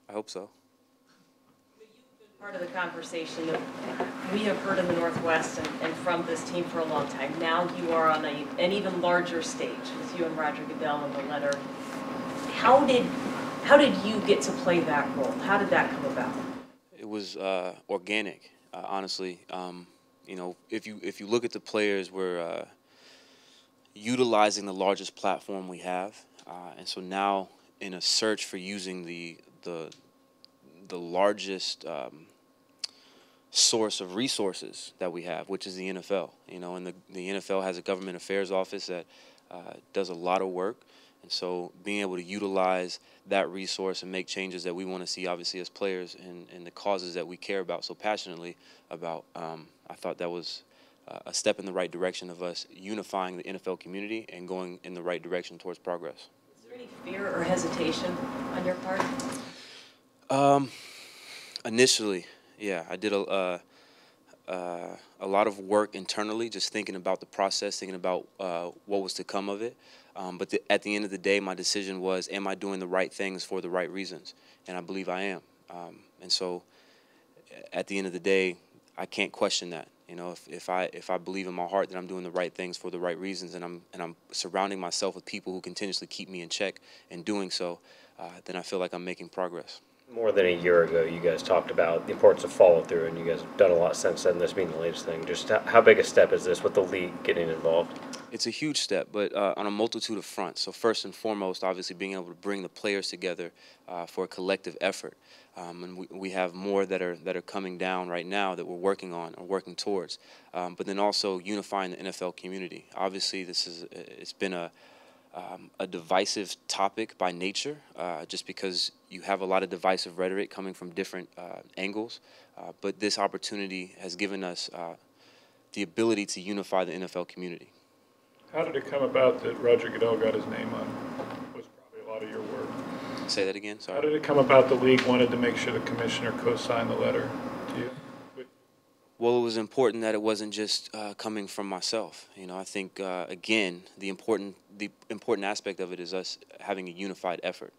I hope so. Part of the conversation that we have heard in the Northwest and from this team for a long time. Now you are on an even larger stage with you and Roger Goodell and the letter. How did you get to play that role? How did that come about? It was organic, honestly. You know, if you look at the players, we're utilizing the largest platform we have, and so now in a search for using the largest source of resources that we have, which is the NFL. You know, and the NFL has a government affairs office that does a lot of work, and so being able to utilize that resource and make changes that we want to see, obviously, as players and the causes that we care about so passionately about, I thought that was a step in the right direction of us unifying the NFL community and going in the right direction towards progress. Is there any fear or hesitation on your part? Initially, yeah, I did a lot of work internally, just thinking about the process, thinking about what was to come of it. But at the end of the day, my decision was, am I doing the right things for the right reasons? And I believe I am. And so at the end of the day, I can't question that. You know, if I believe in my heart that I'm doing the right things for the right reasons, and I'm surrounding myself with people who continuously keep me in check and doing so, then I feel like I'm making progress. More than a year ago, you guys talked about the importance of follow through, and you guys have done a lot since then. This being the latest thing, just how big a step is this with the league getting involved? It's a huge step, but on a multitude of fronts. So first and foremost, obviously being able to bring the players together for a collective effort, and we have more that are coming down right now that we're working on or working towards. But then also unifying the NFL community. Obviously, it's been a divisive topic by nature, just because you have a lot of divisive rhetoric coming from different angles. But this opportunity has given us the ability to unify the NFL community. How did it come about that Roger Goodell got his name on? Was probably a lot of your work. Say that again, sorry. How did it come about the league wanted to make sure the commissioner co-signed the letter to you? Well, it was important that it wasn't just coming from myself. You know, I think again, the important aspect of it is us having a unified effort.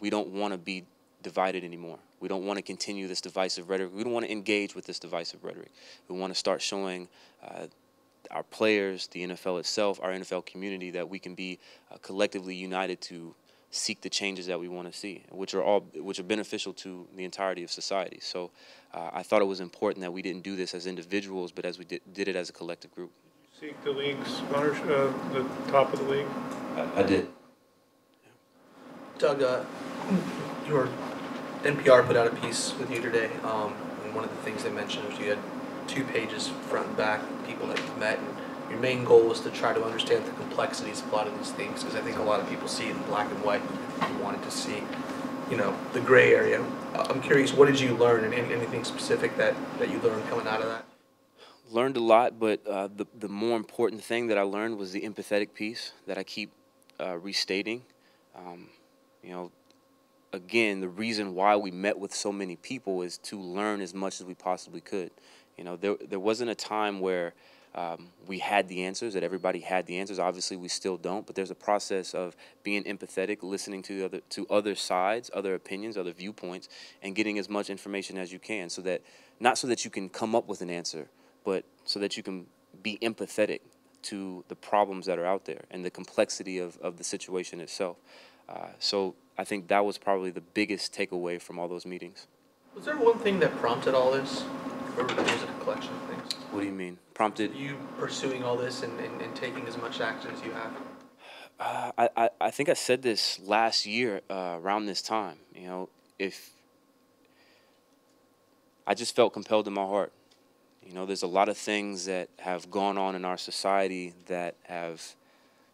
We don't want to be divided anymore. We don't want to continue this divisive rhetoric. We don't want to engage with this divisive rhetoric. We want to start showing our players, the NFL itself, our NFL community, that we can be collectively united to seek the changes that we want to see, which are beneficial to the entirety of society. So I thought it was important that we didn't do this as individuals, but as we did it as a collective group. Seek the league's ownership, the top of the league? I did. Doug, your NPR put out a piece with you today, and one of the things they mentioned was you had 2 pages front and back, people that you've met, and your main goal was to try to understand the complexities of a lot of these things, because I think a lot of people see it in black and white, and you wanted to see, you know, the gray area. I'm curious, what did you learn, and anything specific that you learned coming out of that? Learned a lot, but the more important thing that I learned was the empathetic piece that I keep restating. You know, again, the reason why we met with so many people is to learn as much as we possibly could. You know, there wasn't a time where we had the answers, that everybody had the answers. Obviously, we still don't, but there's a process of being empathetic, listening to other sides, other opinions, other viewpoints, and getting as much information as you can, so that not so that you can come up with an answer, but so that you can be empathetic to the problems that are out there and the complexity of the situation itself. So I think that was probably the biggest takeaway from all those meetings. Was there one thing that prompted all this, or was it a collection of things? What do you mean? Prompted? You pursuing all this and taking as much action as you have? I think I said this last year around this time. You know, if I just felt compelled in my heart. You know, there's a lot of things that have gone on in our society that have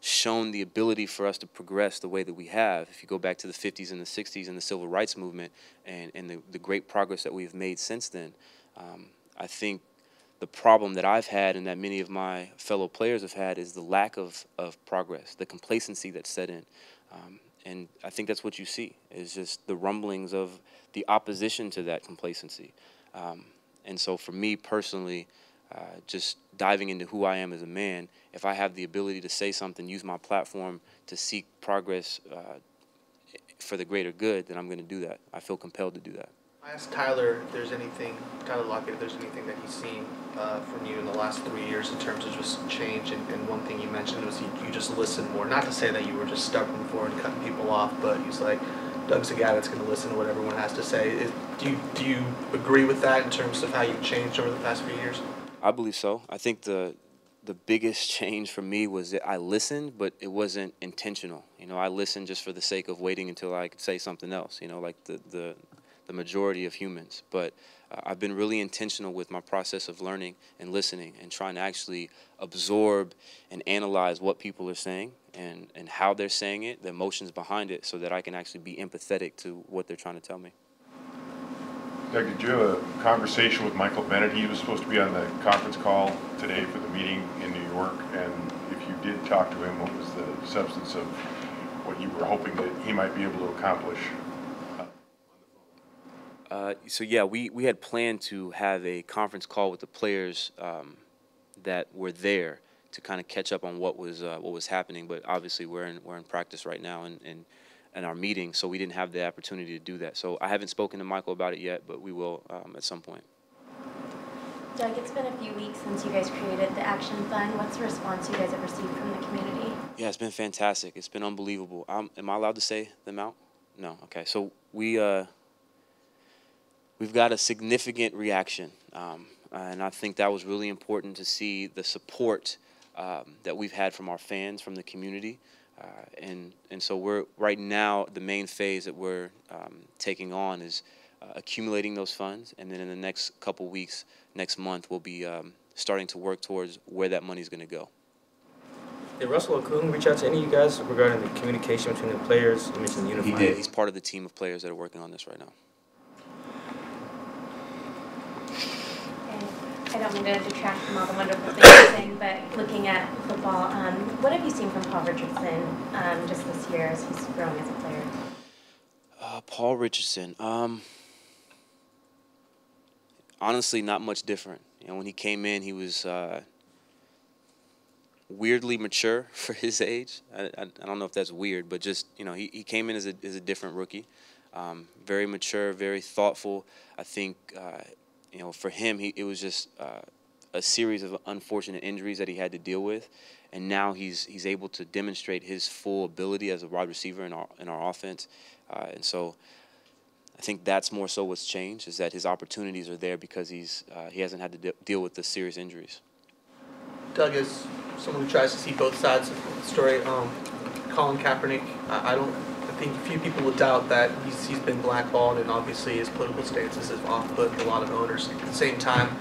shown the ability for us to progress the way that we have. If you go back to the 50s and the 60s and the civil rights movement and the great progress that we've made since then, I think the problem that I've had and that many of my fellow players have had is the lack of progress, the complacency that's set in. And I think that's what you see, is just the rumblings of the opposition to that complacency. And so for me personally, just diving into who I am as a man, if I have the ability to say something, use my platform to seek progress for the greater good, then I'm going to do that. I feel compelled to do that. I asked Tyler if there's anything, Tyler Lockett, if there's anything that he's seen from you in the last 3 years in terms of just change. And one thing you mentioned was you just listen more. Not to say that you were just stubborn before and cutting people off, but he's like, Doug's a guy that's going to listen to what everyone has to say. Do you agree with that in terms of how you've changed over the past few years? I believe so. I think the biggest change for me was that I listened, but it wasn't intentional. You know, I listened just for the sake of waiting until I could say something else, you know, like the majority of humans. But I've been really intentional with my process of learning and listening and trying to actually absorb and analyze what people are saying and how they're saying it, the emotions behind it, so that I can actually be empathetic to what they're trying to tell me. Doug, did you have a conversation with Michael Bennett? He was supposed to be on the conference call today for the meeting in New York, and if you did talk to him, what was the substance of what you were hoping that he might be able to accomplish? So yeah, we had planned to have a conference call with the players that were there to kind of catch up on what was happening. But obviously we're in practice right now and our meeting, so we didn't have the opportunity to do that. So I haven't spoken to Michael about it yet, but we will at some point. Doug, it's been a few weeks since you guys created the Action Fund. What's the response you guys have received from the community? Yeah, it's been fantastic. It's been unbelievable. Am I allowed to say the amount? No. Okay. So we've got a significant reaction, and I think that was really important to see the support that we've had from our fans, from the community. And so we're right now, the main phase that we're taking on is accumulating those funds, and then in the next couple weeks, next month, we'll be starting to work towards where that money is going to go. Did Russell Okung reach out to any of you guys regarding the communication between the players? You mentioned the unified. He did. He's part of the team of players that are working on this right now. I don't mean to detract from all the wonderful things you're saying, but looking at football, what have you seen from Paul Richardson just this year as he's growing as a player? Paul Richardson, honestly, not much different. You know, when he came in, he was weirdly mature for his age. I don't know if that's weird, but just, you know, he came in as a different rookie, very mature, very thoughtful. I think. You know, for him, it was just a series of unfortunate injuries that he had to deal with, and now he's able to demonstrate his full ability as a wide receiver in our offense, and so I think that's more so what's changed, is that his opportunities are there because he hasn't had to deal with the serious injuries. Doug, as someone who tries to see both sides of the story, Colin Kaepernick, I think few people would doubt that he's been blackballed, and obviously his political stances have off-put a lot of owners. At the same time,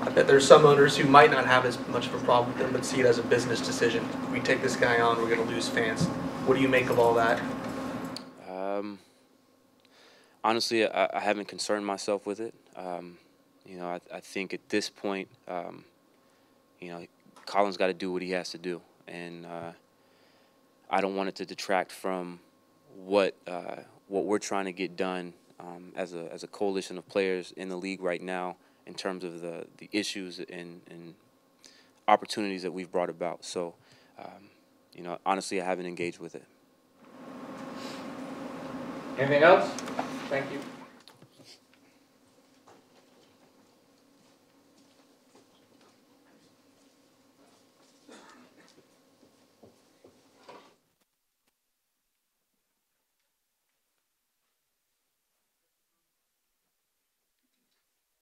I bet there's some owners who might not have as much of a problem with him, but see it as a business decision. If we take this guy on, we're going to lose fans. What do you make of all that? Honestly, I haven't concerned myself with it. You know, I think at this point, you know, Colin's got to do what he has to do, and I don't want it to detract from what we're trying to get done as a coalition of players in the league right now in terms of the issues and opportunities that we've brought about. So, you know, honestly, I haven't engaged with it. Anything else? Thank you.